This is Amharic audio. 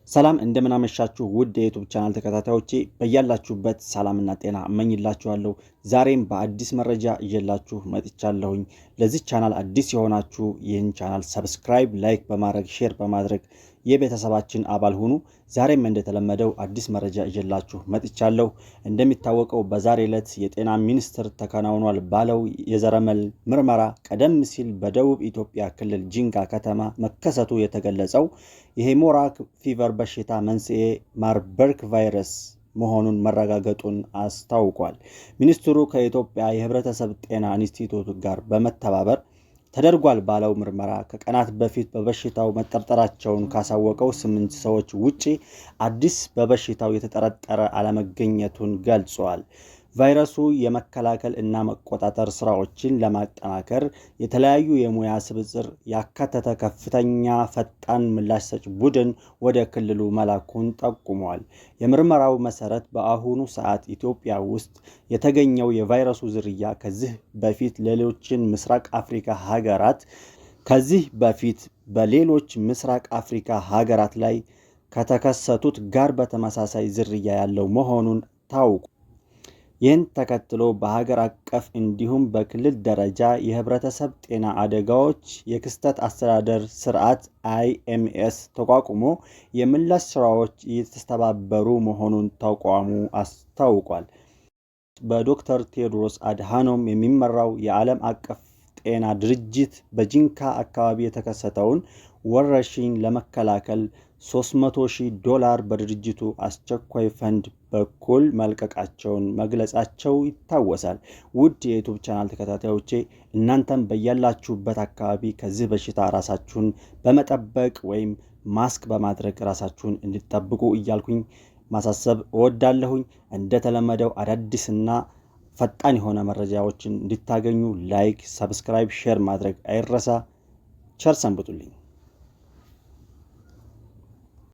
ሰላም እንደምን አመሻችሁ ውድ የዩቲዩብ ቻናል ተከታታዮቼ በያላችሁበት ሰላምና ጤና እመኝላችኋለሁ። ዛሬም በአዲስ መረጃ ይዤላችሁ መጥቻለሁኝ። ለዚህ ቻናል አዲስ የሆናችሁ ይህን ቻናል ሰብስክራይብ፣ ላይክ በማድረግ ሼር በማድረግ የቤተሰባችን አባል ሁኑ። ዛሬም እንደተለመደው አዲስ መረጃ ይዤላችሁ መጥቻለሁ። እንደሚታወቀው በዛሬ ዕለት የጤና ሚኒስቴር ተከናውኗል ባለው የዘረመል ምርመራ ቀደም ሲል በደቡብ ኢትዮጵያ ክልል ጂንካ ከተማ መከሰቱ የተገለጸው የሄሞራክ ፊቨር በሽታ መንስኤ ማርበርግ ቫይረስ መሆኑን መረጋገጡን አስታውቋል። ሚኒስትሩ ከኢትዮጵያ የህብረተሰብ ጤና ኢንስቲትዩት ጋር በመተባበር ተደርጓል ባለው ምርመራ ከቀናት በፊት በበሽታው መጠርጠራቸውን ካሳወቀው 8 ሰዎች ውጪ አዲስ በበሽታው የተጠረጠረ አለመገኘቱን ገልጿል። ቫይረሱ የመከላከል እና መቆጣጠር ስራዎችን ለማጠናከር የተለያዩ የሙያ ስብጥር ያካተተ ከፍተኛ ፈጣን ምላሽ ሰጪ ቡድን ወደ ክልሉ መላኩን ጠቁሟል። የምርመራው መሰረት በአሁኑ ሰዓት ኢትዮጵያ ውስጥ የተገኘው የቫይረሱ ዝርያ ከዚህ በፊት በሌሎች ምስራቅ አፍሪካ ሀገራት ላይ ከተከሰቱት ጋር በተመሳሳይ ዝርያ ያለው መሆኑን ታውቋል። ይህን ተከትሎ በሀገር አቀፍ እንዲሁም በክልል ደረጃ የህብረተሰብ ጤና አደጋዎች የክስተት አስተዳደር ስርዓት IMS ተቋቁሞ የምላሽ ስራዎች እየተስተባበሩ መሆኑን ተቋሙ አስታውቋል። በዶክተር ቴዎድሮስ አድሃኖም የሚመራው የዓለም አቀፍ ጤና ድርጅት በጂንካ አካባቢ የተከሰተውን ወረርሽኝ ለመከላከል $300,000 በድርጅቱ አስቸኳይ ፈንድ በኩል መልቀቃቸውን መግለጻቸው ይታወሳል። ውድ የዩቲዩብ ቻናል ተከታታዮቼ እናንተም በያላችሁበት አካባቢ ከዚህ በሽታ ራሳችሁን በመጠበቅ ወይም ማስክ በማድረግ ራሳችሁን እንድትጠብቁ እያልኩኝ ማሳሰብ እወዳለሁኝ። እንደተለመደው አዳዲስና ፈጣን የሆነ መረጃዎችን እንድታገኙ ላይክ፣ ሰብስክራይብ፣ ሼር ማድረግ አይረሳ። ቸር ሰንብቱልኝ።